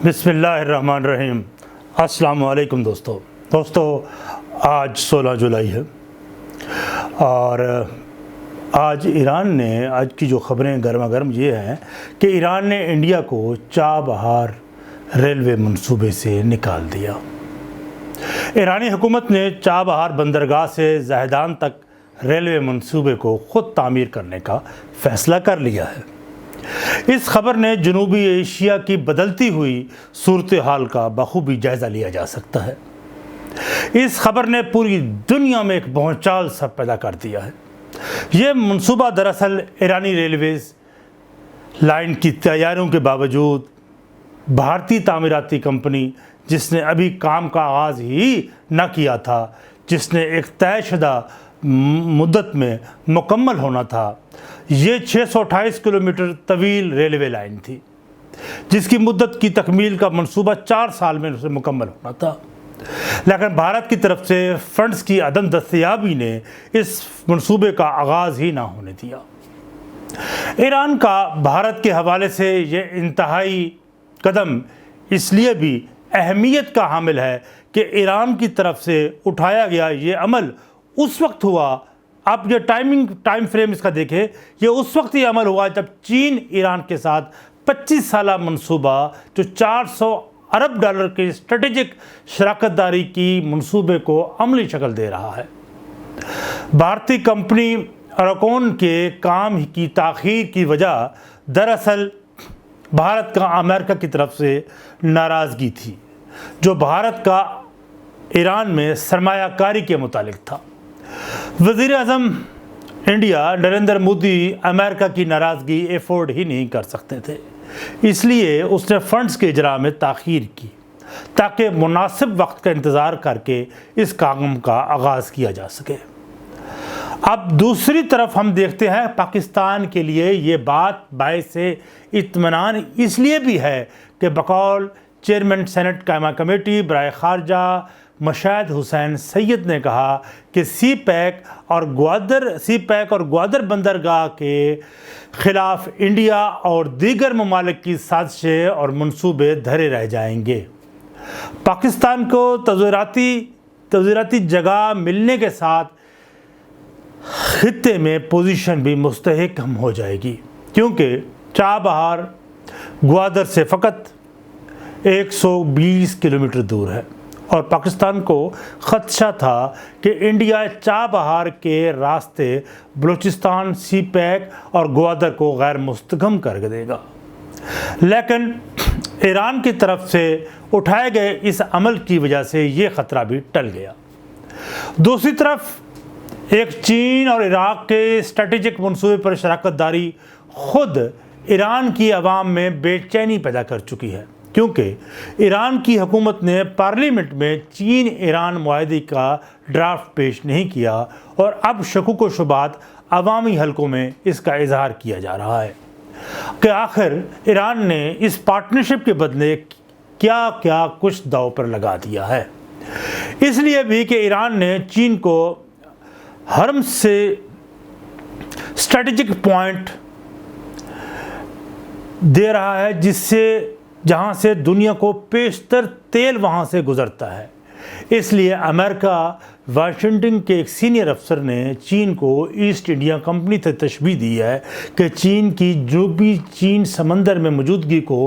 بسم اللہ الرحمن الرحیم۔ السلام علیکم دوستو آج 16 جولائی ہے اور آج ایران نے کی جو خبریں گرما گرم یہ ہیں کہ ایران نے انڈیا کو چابہار ریلوے منصوبے سے نکال دیا۔ ایرانی حکومت نے چابہار بندرگاہ سے زاہدان تک ریلوے منصوبے کو خود تعمیر کرنے کا فیصلہ کر لیا ہے۔ اس خبر نے جنوبی ایشیا کی بدلتی ہوئی صورتحال کا بخوبی جائزہ لیا جا سکتا ہے۔ اس خبر نے پوری دنیا میں ایک بھونچال سا پیدا کر دیا ہے۔ یہ منصوبہ دراصل ایرانی ریلویز لائن کی تیاریوں کے باوجود بھارتی تعمیراتی کمپنی جس نے ابھی کام کا آغاز ہی نہ کیا تھا، جس نے ایک طے شدہ مدت میں مکمل ہونا تھا، یہ 628 کلومیٹر طویل ریلوے لائن تھی جس کی مدت کی تکمیل کا منصوبہ 4 سال میں اسے مکمل ہونا تھا، لیکن بھارت کی طرف سے فنڈز کی عدم دستیابی نے اس منصوبے کا آغاز ہی نہ ہونے دیا۔ ایران کا بھارت کے حوالے سے یہ انتہائی قدم اس لیے بھی اہمیت کا حامل ہے کہ ایران کی طرف سے اٹھایا گیا یہ عمل اس وقت ہوا، آپ یہ ٹائم فریم اس کا دیکھیں، یہ اس وقت یہ عمل ہوا جب چین ایران کے ساتھ 25 سالہ منصوبہ جو $400 ارب کی اسٹریٹجک شراکت داری کی منصوبے کو عملی شکل دے رہا ہے۔ بھارتی کمپنی اراکون کے کام کی تاخیر کی وجہ دراصل بھارت کا امریکہ کی طرف سے ناراضگی تھی، جو بھارت کا ایران میں سرمایہ کاری کے متعلق تھا۔ وزیر اعظم انڈیا نریندر مودی امریکہ کی ناراضگی افورڈ ہی نہیں کر سکتے تھے، اس لیے اس نے فنڈز کے اجرا میں تاخیر کی تاکہ مناسب وقت کا انتظار کر کے اس کام کا آغاز کیا جا سکے۔ اب دوسری طرف ہم دیکھتے ہیں پاکستان کے لیے یہ بات باعث اطمینان اس لیے بھی ہے کہ بقول چیئرمین سینٹ قائمہ کمیٹی برائے خارجہ مشاہد حسین سید نے کہا کہ سی پیک اور گوادر بندرگاہ کے خلاف انڈیا اور دیگر ممالک کی سازشیں اور منصوبے دھرے رہ جائیں گے۔ پاکستان کو تجارتی جگہ ملنے کے ساتھ خطے میں پوزیشن بھی مستحکم ہو جائے گی، کیونکہ چابہار گوادر سے فقط 120 کلومیٹر دور ہے اور پاکستان کو خدشہ تھا کہ انڈیا چابہار کے راستے بلوچستان، سی پیک اور گوادر کو غیر مستحکم کر دے گا، لیکن ایران کی طرف سے اٹھائے گئے اس عمل کی وجہ سے یہ خطرہ بھی ٹل گیا۔ دوسری طرف ایک چین اور عراق کے اسٹریٹجک منصوبے پر شراکت داری خود ایران کی عوام میں بے چینی پیدا کر چکی ہے، کیونکہ ایران کی حکومت نے پارلیمنٹ میں چین ایران معاہدے کا ڈرافٹ پیش نہیں کیا اور اب شکوک و شبہات عوامی حلقوں میں اس کا اظہار کیا جا رہا ہے کہ آخر ایران نے اس پارٹنرشپ کے بدلے کیا کچھ داؤ پر لگا دیا ہے۔ اس لیے بھی کہ ایران نے چین کو حرم سے اسٹریٹجک پوائنٹ دے رہا ہے، جہاں سے دنیا کو پیشتر تیل وہاں سے گزرتا ہے۔ اس لیے امریکہ واشنگٹن کے ایک سینئر افسر نے چین کو ایسٹ انڈیا کمپنی سے تشبیہ دی ہے کہ چین کی جنوبی چین سمندر میں موجودگی کو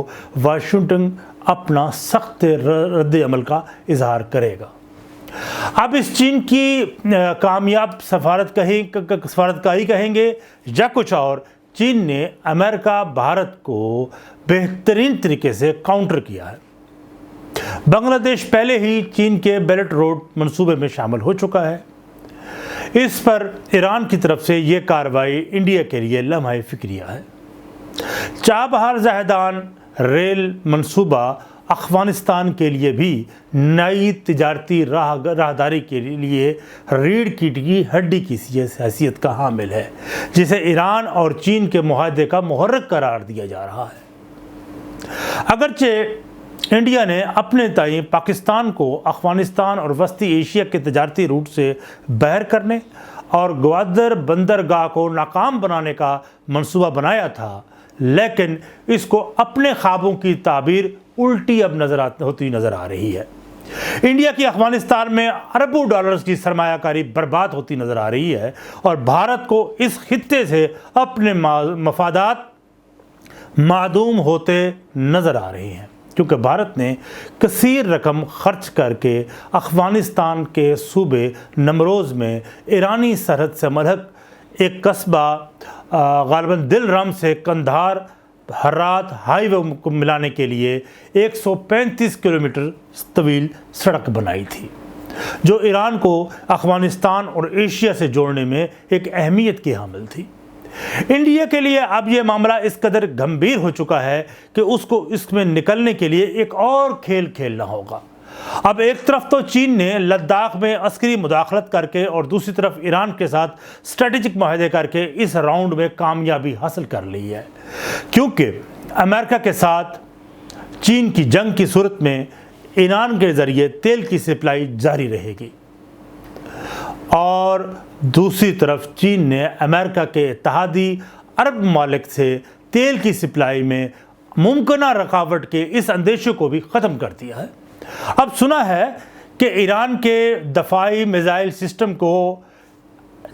واشنگٹن اپنا سخت رد عمل کا اظہار کرے گا۔ اب اس چین کی کامیاب سفارتکاری کہیں گے یا کچھ اور، چین نے امریکہ بھارت کو بہترین طریقے سے کاؤنٹر کیا ہے۔ بنگلہ دیش پہلے ہی چین کے بیلٹ روڈ منصوبے میں شامل ہو چکا ہے۔ اس پر ایران کی طرف سے یہ کارروائی انڈیا کے لیے لمحہ فکریہ ہے۔ چابہار زاہدان ریل منصوبہ افغانستان کے لیے بھی نئی تجارتی راہداری کے لیے ریڑھ کی ہڈی کی حیثیت کا حامل ہے، جسے ایران اور چین کے معاہدے کا محرک قرار دیا جا رہا ہے۔ اگرچہ انڈیا نے اپنے تئیں پاکستان کو افغانستان اور وسطی ایشیا کے تجارتی روٹ سے باہر کرنے اور گوادر بندرگاہ کو ناکام بنانے کا منصوبہ بنایا تھا، لیکن اس کو اپنے خوابوں کی تعبیر الٹی اب ہوتی نظر آ رہی ہے۔ انڈیا کی افغانستان میں اربوں ڈالرز کی سرمایہ کاری برباد ہوتی نظر آ رہی ہے اور بھارت کو اس خطے سے اپنے مفادات معدوم ہوتے نظر آ رہے ہیں، کیونکہ بھارت نے کثیر رقم خرچ کر کے افغانستان کے صوبے نمروز میں ایرانی سرحد سے ملحق ایک قصبہ غالباً دلرم سے قندھار ہرات ہائی وے کو ملانے کے لیے 135 کلومیٹر طویل سڑک بنائی تھی، جو ایران کو افغانستان اور ایشیا سے جوڑنے میں ایک اہمیت کی حامل تھی۔ انڈیا کے لیے اب یہ معاملہ اس قدر گمبھیر ہو چکا ہے کہ اس کو اس میں نکلنے کے لیے ایک اور کھیل کھیلنا ہوگا۔ اب ایک طرف تو چین نے لداخ میں عسکری مداخلت کر کے اور دوسری طرف ایران کے ساتھ اسٹریٹجک معاہدے کر کے اس راؤنڈ میں کامیابی حاصل کر لی ہے، کیونکہ امریکہ کے ساتھ چین کی جنگ کی صورت میں ایران کے ذریعے تیل کی سپلائی جاری رہے گی، اور دوسری طرف چین نے امریکہ کے اتحادی عرب ممالک سے تیل کی سپلائی میں ممکنہ رکاوٹ کے اس اندیشے کو بھی ختم کر دیا ہے۔ اب سنا ہے کہ ایران کے دفاعی میزائل سسٹم کو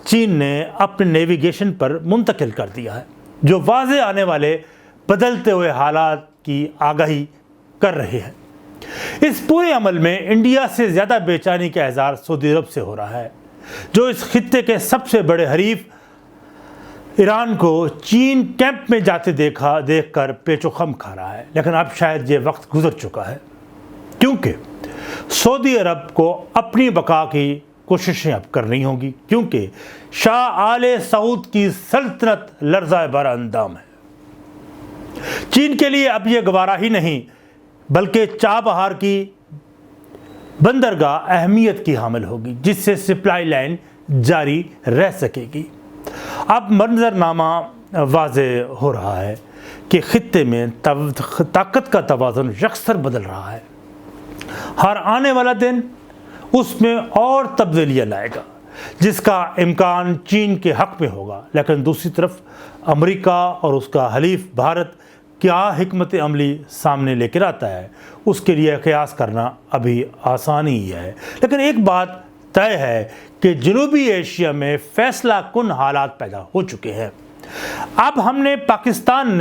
چین نے اپنے نیویگیشن پر منتقل کر دیا ہے، جو واضح آنے والے بدلتے ہوئے حالات کی آگاہی کر رہے ہیں۔ اس پورے عمل میں انڈیا سے زیادہ بے چینی کا اظہار سعودی عرب سے ہو رہا ہے، جو اس خطے کے سب سے بڑے حریف ایران کو چین کیمپ میں جاتے دیکھ کر پیچ و خم کھا رہا ہے۔ لیکن اب شاید یہ وقت گزر چکا ہے، کیونکہ سعودی عرب کو اپنی بقا کی کوششیں اب کرنی ہوں گی، کیونکہ شاہ آل سعود کی سلطنت لرزہ بر اندام ہے۔ چین کے لیے اب یہ گوارا ہی نہیں بلکہ چابہار کی بندرگاہ اہمیت کی حامل ہوگی، جس سے سپلائی لائن جاری رہ سکے گی۔ اب منظرنامہ واضح ہو رہا ہے کہ خطے میں طاقت کا توازن یکسر بدل رہا ہے۔ ہر آنے والا دن اس میں اور تبدیلیاں لائے گا، جس کا امکان چین کے حق میں ہوگا، لیکن دوسری طرف امریکہ اور اس کا حلیف بھارت کیا حکمت عملی سامنے لے کر آتا ہے، اس کے لیے قیاس کرنا ابھی آسان ہی ہے۔ لیکن ایک بات طے ہے کہ جنوبی ایشیا میں فیصلہ کن حالات پیدا ہو چکے ہیں۔ اب ہم نے پاکستان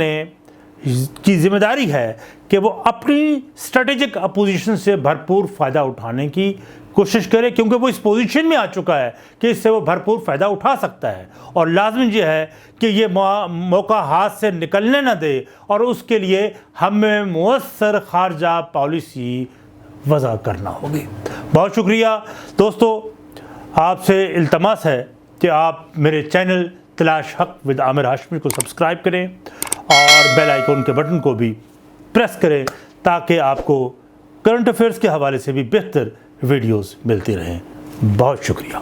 کی ذمہ داری ہے کہ وہ اپنی اسٹریٹجک اپوزیشن سے بھرپور فائدہ اٹھانے کی کوشش کرے، کیونکہ وہ اس پوزیشن میں آ چکا ہے کہ اس سے وہ بھرپور فائدہ اٹھا سکتا ہے، اور لازم یہ ہے کہ یہ موقع ہاتھ سے نکلنے نہ دے، اور اس کے لیے ہمیں مؤثر خارجہ پالیسی وضع کرنا ہوگی۔ بہت شکریہ دوستو، آپ سے التماس ہے کہ آپ میرے چینل تلاش حق ود عامر ہاشمی کو سبسکرائب کریں اور بیل آئیکن کے بٹن کو بھی پریس کریں، تاکہ آپ کو کرنٹ افیئرز کے حوالے سے بھی بہتر ویڈیوز ملتی رہیں۔ بہت شکریہ۔